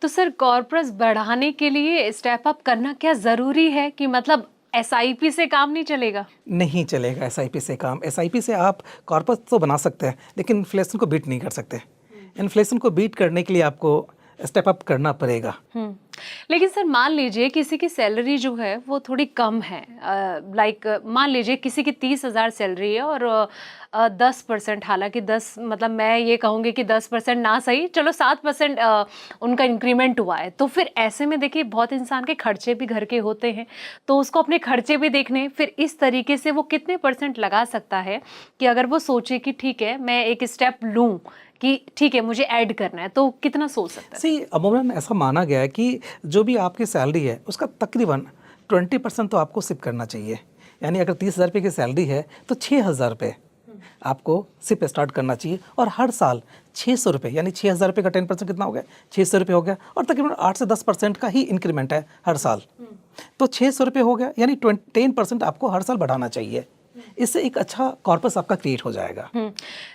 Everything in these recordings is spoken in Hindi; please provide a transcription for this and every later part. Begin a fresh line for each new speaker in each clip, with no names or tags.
तो सर कॉर्पस बढ़ाने के लिए स्टेप अप करना क्या ज़रूरी है कि मतलब एसआईपी से काम नहीं चलेगा?
नहीं चलेगा एसआईपी से काम। एसआईपी से आप कॉर्पस तो बना सकते हैं लेकिन इन्फ्लेशन को बीट नहीं कर सकते। इन्फ्लेशन को बीट करने के लिए आपको स्टेप अप करना पड़ेगा।
लेकिन सर मान लीजिए किसी की सैलरी जो है वो थोड़ी कम है, लाइक मान लीजिए किसी की 30,000 सैलरी है और 10%, हालांकि 10 मतलब मैं ये कहूँगी कि 10% ना सही, चलो 7% उनका इंक्रीमेंट हुआ है। तो फिर ऐसे में देखिए बहुत इंसान के खर्चे भी घर के होते हैं, तो उसको अपने खर्चे भी देखने, फिर इस तरीके से वो कितने % लगा सकता है कि अगर वो सोचे कि ठीक है मैं एक स्टेप लूँ कि ठीक है मुझे ऐड करना है, तो कितना सोच सकता है?
सी अमूमन ऐसा माना गया है कि जो भी आपकी सैलरी है उसका तकरीबन 20% तो आपको सिप करना चाहिए। यानी अगर 30,000 रुपये की सैलरी है तो 6,000 रुपये आपको सिप स्टार्ट करना चाहिए। और हर साल 600 रुपये, यानी 6,000 रुपये का 10% कितना हो गया? 600 रुपये हो गया। और तकरीबन 8 से 10% का ही इंक्रीमेंट है हर साल। तो 600 रुपये हो गया, यानी 10% आपको हर साल बढ़ाना चाहिए। इससे एक अच्छा कॉर्पस आपका क्रिएट हो जाएगा।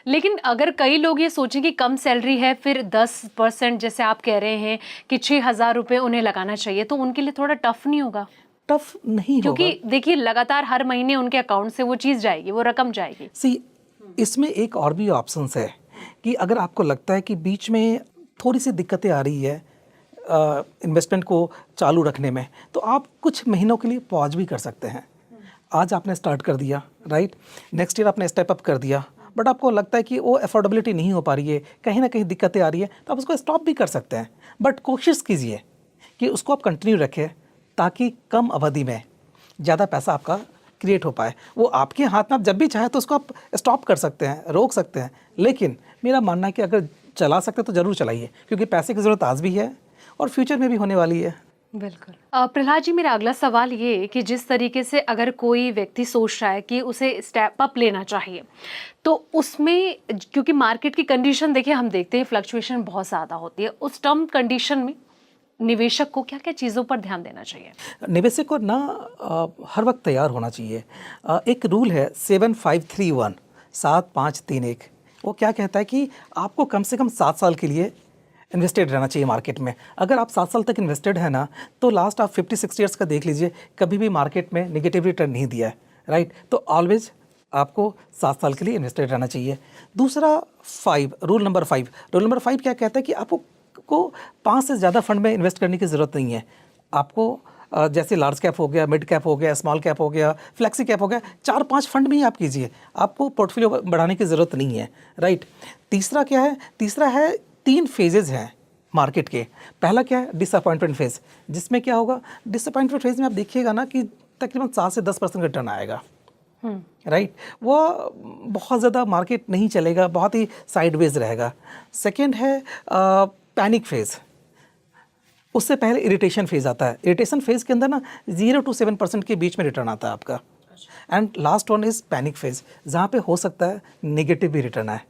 लेकिन अगर कई लोग ये सोचें कि कम सैलरी है, फिर 10% जैसे आप कह रहे हैं कि 6,000 रुपये उन्हें लगाना चाहिए, तो उनके लिए थोड़ा टफ नहीं होगा?
टफ नहीं होगा
क्योंकि देखिए लगातार हर महीने उनके अकाउंट से वो चीज़ जाएगी, वो रकम जाएगी।
इसमें एक और भी ऑप्शंस है कि अगर आपको लगता है कि बीच में थोड़ी सी दिक्कतें आ रही है इन्वेस्टमेंट को चालू रखने में, तो आप कुछ महीनों के लिए पॉज भी कर सकते हैं। आज आपने स्टार्ट कर दिया, राइट, नेक्स्ट ईयर आपने स्टेप अप कर दिया, बट आपको लगता है कि वो अफोर्डेबिलिटी नहीं हो पा रही है, कहीं ना कहीं दिक्कतें आ रही है, तो आप उसको स्टॉप भी कर सकते हैं। बट कोशिश कीजिए कि उसको आप कंटिन्यू रखें ताकि कम अवधि में ज़्यादा पैसा आपका क्रिएट हो पाए। वो आपके हाथ में, आप जब भी चाहे तो उसको आप स्टॉप कर सकते हैं, रोक सकते हैं, लेकिन मेरा मानना है कि अगर चला सकते हैं तो ज़रूर चलाइए, क्योंकि पैसे की ज़रूरत आज भी है और फ्यूचर में भी होने वाली है।
बिल्कुल। प्रहलाद जी, मेरा अगला सवाल ये है कि जिस तरीके से अगर कोई व्यक्ति सोच रहा है कि उसे स्टेप अप लेना चाहिए, तो उसमें क्योंकि मार्केट की कंडीशन देखिए हम देखते हैं फ्लक्चुएशन बहुत ज़्यादा होती है, उस टर्म कंडीशन में निवेशक को क्या-क्या चीज़ों पर ध्यान देना चाहिए?
निवेशक को ना हर वक्त तैयार होना चाहिए। एक रूल है 7531, 7531। वो क्या कहता है कि आपको कम से कम 7 साल के लिए इन्वेस्टेड रहना चाहिए मार्केट में। अगर आप 7 साल तक इन्वेस्टेड है ना, तो लास्ट आप 50-60 ईयर्स का देख लीजिए, कभी भी मार्केट में नेगेटिव रिटर्न नहीं दिया है, राइट। तो ऑलवेज आपको 7 साल के लिए इन्वेस्टेड रहना चाहिए। दूसरा रूल नंबर 5 क्या कहता है कि आपको 5 से ज़्यादा फंड में इन्वेस्ट करने की ज़रूरत नहीं है। आपको जैसे लार्ज कैप हो गया, मिड कैप हो गया, स्मॉल कैप हो गया, फ्लेक्सी कैप हो गया, 4-5 फंड में ही आप कीजिए, आपको पोर्टफोलियो बढ़ाने की ज़रूरत नहीं है, राइट। तीसरा क्या है? तीसरा है 3 फेजेज़ हैं मार्केट के। पहला क्या है? डिसअपॉइंटमेंट फेज़, जिसमें क्या होगा? डिसअपॉइंटमेंट फेज़ में आप देखिएगा ना कि तकरीबन 7 से 10% रिटर्न आएगा, राइट। वो बहुत ज़्यादा मार्केट नहीं चलेगा, बहुत ही साइडवेज रहेगा। सेकेंड है पैनिक फेज़। उससे पहले इरिटेशन फेज़ आता है। इरिटेशन फेज़ के अंदर ना 0 to 7% के बीच में रिटर्न आता है आपका। And last one is panic phase, जहाँ पे हो सकता है नेगेटिव भी रिटर्न आए।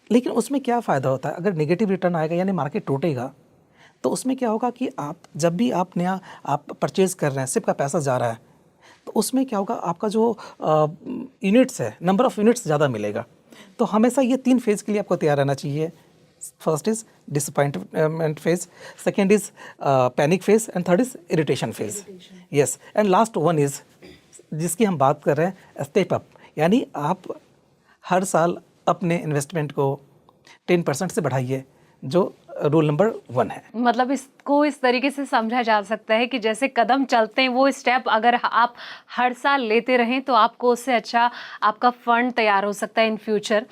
लेकिन उसमें क्या फ़ायदा होता है? अगर नेगेटिव रिटर्न आएगा यानी मार्केट टूटेगा, तो उसमें क्या होगा कि आप जब भी आप नया परचेज़ कर रहे हैं, सिर्फ का पैसा जा रहा है, तो उसमें क्या होगा? आपका जो यूनिट्स है, नंबर ऑफ़ यूनिट्स ज़्यादा मिलेगा। तो हमेशा ये 3 फेज़ के लिए आपको तैयार रहना चाहिए। First is disappointment phase, second is panic phase, and third is irritation phase. Yes, and last one is जिसकी हम बात कर रहे हैं, स्टेप अप। यानी आप हर साल अपने इन्वेस्टमेंट को 10% से बढ़ाइए, जो रूल नंबर 1 है।
मतलब इसको इस तरीके से समझा जा सकता है कि जैसे कदम चलते हैं वो स्टेप अगर आप हर साल लेते रहें तो आपको उससे अच्छा आपका फंड तैयार हो सकता है इन फ्यूचर।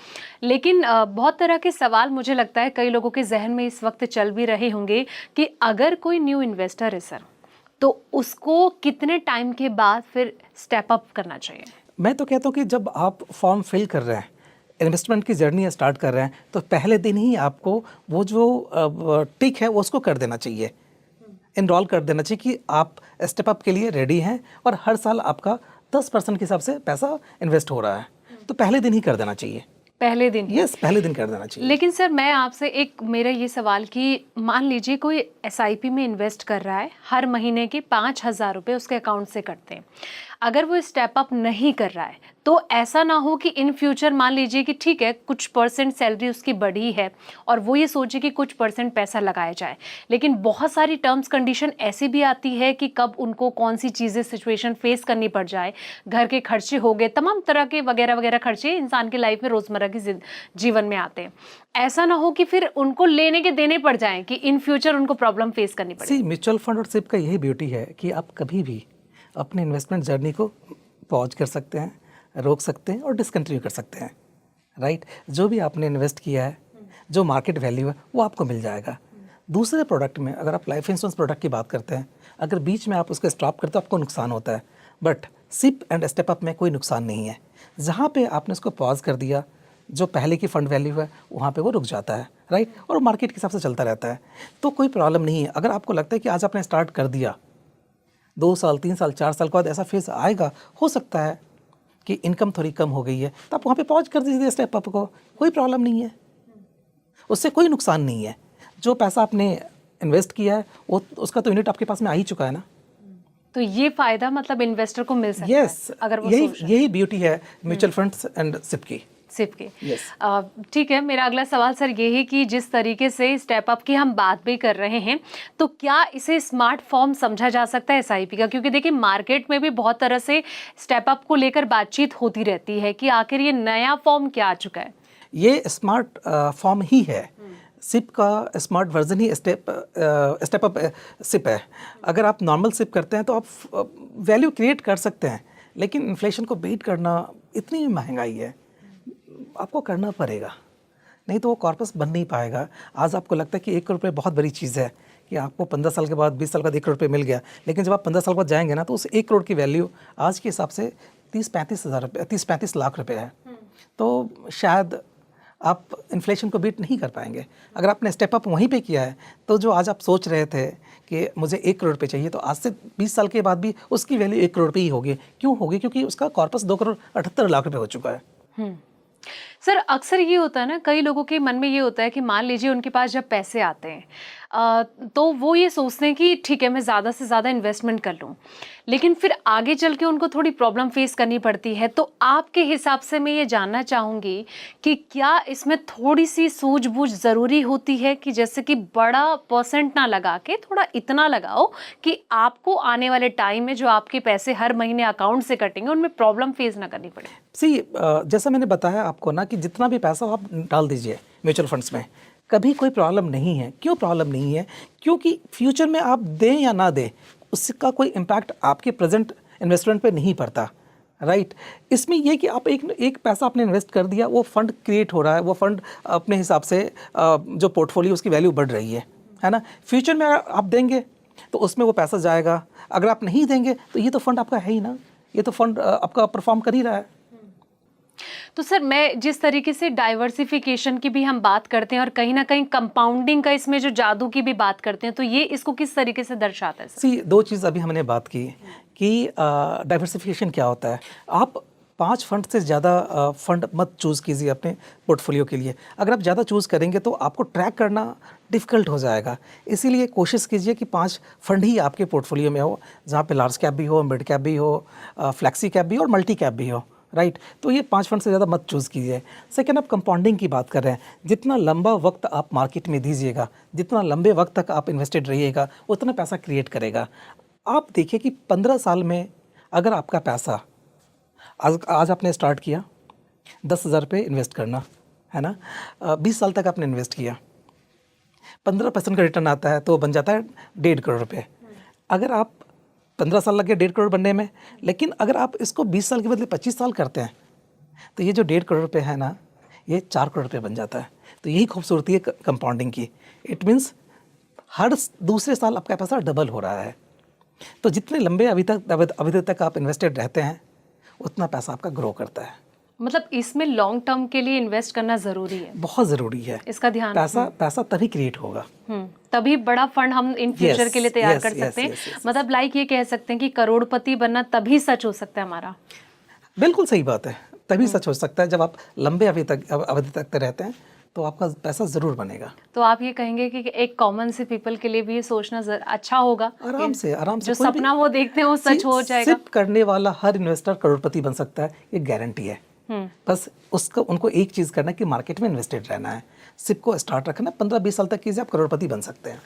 लेकिन बहुत तरह के सवाल मुझे लगता है कई लोगों के जहन में इस वक्त चल भी रहे होंगे कि अगर कोई न्यू इन्वेस्टर है सर, तो उसको कितने टाइम के बाद फिर स्टेप अप करना चाहिए?
मैं तो कहता हूँ कि जब आप फॉर्म फिल कर रहे हैं, इन्वेस्टमेंट की जर्नी स्टार्ट कर रहे हैं, तो पहले दिन ही आपको वो जो टिक है वो उसको कर देना चाहिए, इनरोल कर देना चाहिए कि आप स्टेप अप के लिए रेडी हैं और हर साल आपका 10% के हिसाब से पैसा इन्वेस्ट हो रहा है, तो पहले दिन ही कर देना चाहिए।
पहले दिन?
यस, पहले दिन कर देना चाहिए।
लेकिन सर मैं आपसे एक मेरा ये सवाल कि मान लीजिए कोई एसआईपी में इन्वेस्ट कर रहा है, हर महीने के 5,000 रुपये उसके अकाउंट से कटते हैं, अगर वो स्टेप अप नहीं कर रहा है तो ऐसा ना हो कि इन फ्यूचर मान लीजिए कि ठीक है कुछ परसेंट सैलरी उसकी बढ़ी है और वो ये सोचे कि कुछ परसेंट पैसा लगाया जाए, लेकिन बहुत सारी टर्म्स कंडीशन ऐसी भी आती है कि कब उनको कौन सी चीज़ें सिचुएशन फेस करनी पड़ जाए, घर के खर्चे हो गए, तमाम तरह के वगैरह वगैरह खर्चे इंसान की लाइफ में रोज़मर्रा की जीवन में आते हैं। ऐसा ना हो कि फिर उनको लेने के देने पड़ जाएं कि इन फ्यूचर उनको प्रॉब्लम फेस करनी पड़े।
सी म्यूचुअल फंड और सिप का यही ब्यूटी है कि आप कभी भी अपने इन्वेस्टमेंट जर्नी को पॉज कर सकते हैं, रोक सकते हैं और डिसकंटिन्यू कर सकते हैं, राइट। जो भी आपने इन्वेस्ट किया है, जो मार्केट वैल्यू है, वो आपको मिल जाएगा। दूसरे प्रोडक्ट में अगर आप लाइफ इंश्योरेंस प्रोडक्ट की बात करते हैं, अगर बीच में आप उसको स्टॉप करते हो आपको नुकसान होता है, but SIP and step up में कोई नुकसान नहीं है। जहाँ पे आपने उसको पॉज कर दिया, जो पहले की फंड वैल्यू है वहाँ पे वो रुक जाता है, राइट, और मार्केट के हिसाब से चलता रहता है, तो कोई प्रॉब्लम नहीं है। अगर आपको लगता है कि आज आपने स्टार्ट कर दिया, 2 साल 3 साल 4 साल के बाद ऐसा फेस आएगा, हो सकता है कि इनकम थोड़ी कम हो गई है, तो आप वहाँ पे पॉज कर दीजिए स्टेप अप को, कोई प्रॉब्लम नहीं है, उससे कोई नुकसान नहीं है। जो पैसा आपने इन्वेस्ट किया है वो उसका तो यूनिट आपके पास में आ ही चुका है ना।
तो ये फायदा मतलब इन्वेस्टर को मिल सकता
यस,
है अगर वो
यही ब्यूटी है म्यूचुअल फंड्स एंड सिप की।
सिप के।
Yes.
ठीक है, मेरा अगला सवाल सर ये है कि जिस तरीके से स्टेप अप की हम बात भी कर रहे हैं, तो क्या इसे स्मार्ट फॉर्म समझा जा सकता है एसआईपी का? क्योंकि देखिए मार्केट में भी बहुत तरह से स्टेप अप को लेकर बातचीत होती रहती है कि आखिर ये नया फॉर्म क्या आ चुका है।
ये स्मार्ट फॉर्म ही है, सिप का स्मार्ट वर्जन ही स्टेप अप सिप है। अगर आप नॉर्मल सिप करते हैं तो आप वैल्यू क्रिएट कर सकते हैं, लेकिन इन्फ्लेशन को बीट करना, इतनी महंगाई है, आपको करना पड़ेगा, नहीं तो वो कॉर्पस बन नहीं पाएगा। आज आपको लगता है कि 1 करोड़ रुपये बहुत बड़ी चीज़ है कि आपको 15 साल के बाद 20 साल के बाद 1 करोड़ रुपये मिल गया, लेकिन जब आप 15 साल बाद जाएंगे ना तो उस 1 करोड़ की वैल्यू आज के हिसाब से 30-35 लाख रुपये है। तो शायद आप इन्फ्लेशन को बीट नहीं कर पाएंगे। अगर आपने स्टेप अप वहीं पे किया है तो जो आज आप सोच रहे थे कि मुझे 1 करोड़ रुपये चाहिए, तो आज से 20 साल के बाद भी उसकी वैल्यू 1 करोड़ रुपये ही होगी। क्यों होगी? क्योंकि उसका कॉर्पस 2 करोड़ 78 लाख रुपये हो चुका है।
सर अक्सर ये होता है ना, कई लोगों के मन में ये होता है कि मान लीजिए उनके पास जब पैसे आते हैं तो वो ये सोचते हैं कि ठीक है मैं ज़्यादा से ज़्यादा इन्वेस्टमेंट कर लूँ, लेकिन फिर आगे चल के उनको थोड़ी प्रॉब्लम फेस करनी पड़ती है। तो आपके हिसाब से मैं ये जानना चाहूँगी कि क्या इसमें थोड़ी सी सूझबूझ ज़रूरी होती है कि जैसे कि बड़ा परसेंट ना लगा के थोड़ा इतना लगाओ कि आपको आने वाले टाइम में जो आपके पैसे हर महीने अकाउंट से कटेंगे उनमें प्रॉब्लम फेस ना करनी पड़े?
जैसा मैंने बताया आपको ना कि जितना भी पैसा आप डाल दीजिए म्यूचुअल फंड्स में, कभी कोई प्रॉब्लम नहीं है। क्यों प्रॉब्लम नहीं है? क्योंकि फ्यूचर में आप दें या ना दें उसका कोई इम्पैक्ट आपके प्रेजेंट इन्वेस्टमेंट पे नहीं पड़ता, राइट। इसमें यह कि आप एक पैसा आपने इन्वेस्ट कर दिया, वो फंड क्रिएट हो रहा है, वो फंड अपने हिसाब से जो पोर्टफोलियो उसकी वैल्यू बढ़ रही है ना। फ्यूचर में आप देंगे तो उसमें वो पैसा जाएगा, अगर आप नहीं देंगे तो ये तो फंड आपका है ही ना, ये तो फंड आपका परफॉर्म कर ही रहा है।
तो सर मैं जिस तरीके से डाइवर्सिफिकेशन की भी हम बात करते हैं और कहीं ना कहीं कंपाउंडिंग का इसमें जो जादू की भी बात करते हैं, तो ये इसको किस तरीके से दर्शाता है सर?
सी 2 चीज़ अभी हमने बात की कि डाइवर्सिफिकेशन क्या होता है। आप 5 फंड से ज़्यादा फंड मत चूज़ कीजिए अपने पोर्टफोलियो के लिए। अगर आप ज़्यादा चूज़ करेंगे तो आपको ट्रैक करना डिफ़िकल्ट हो जाएगा। इसीलिए कोशिश कीजिए कि 5 फंड ही आपके पोर्टफोलियो में हो, जहाँ पे लार्ज कैप भी हो, मिड कैप भी हो, फ्लैक्सी कैप भी और मल्टी कैप भी हो, राइट। तो ये 5 फंड से ज़्यादा मत चूज़ कीजिए। सेकेंड, आप कंपाउंडिंग की बात कर रहे हैं, जितना लंबा वक्त आप मार्केट में दीजिएगा, जितना लंबे वक्त तक आप इन्वेस्टेड रहिएगा, उतना पैसा क्रिएट करेगा। आप देखिए कि 15 साल में अगर आपका पैसा आज आपने स्टार्ट किया 10,000 रुपये इन्वेस्ट करना, है ना, 20 साल तक आपने इन्वेस्ट किया, 15% का रिटर्न आता है तो बन जाता है 1.5 करोड़ रुपये। अगर आप 15 साल लग गए 1.5 करोड़ बनने में, लेकिन अगर आप इसको 20 साल के बदले 25 साल करते हैं तो ये जो 1.5 करोड़ रुपये है ना, ये 4 करोड़ रुपये बन जाता है। तो यही खूबसूरती है कंपाउंडिंग की। इट मीन्स हर दूसरे साल आपका पैसा डबल हो रहा है। तो जितने लंबे अवधि तक आप इन्वेस्टेड रहते हैं उतना पैसा आपका ग्रो करता है।
मतलब इसमें लॉन्ग टर्म के लिए इन्वेस्ट करना ज़रूरी है,
बहुत ज़रूरी है।
इसका ध्यान,
पैसा तभी क्रिएट होगा,
तभी बड़ा फंड हम इन फ्यूचर के लिए तैयार कर सकते हैं। मतलब लाइक ये कह सकते हैं कि करोड़पति बनना तभी सच हो सकता है हमारा।
बिल्कुल सही बात है, तभी सच हो सकता है जब आप लंबे अवधि तक रहते हैं तो आपका पैसा ज़रूर बनेगा।
तो आप ये कहेंगे कि एक कॉमन से पीपल के लिए भी ये सोचना अच्छा होगा,
आराम से
जो
कोई भी-
सपना वो देखते हैं वो सच हो जाएगा।
सिप करने वाला हर इन्वेस्टर करोड़पति बन सकता है, ये गारंटी है। बस उसको उनको एक चीज़ करना है कि मार्केट में इन्वेस्टेड रहना है, सिप को स्टार्ट रखना, 15-20 साल तक कीजिए, आप करोड़पति बन सकते हैं।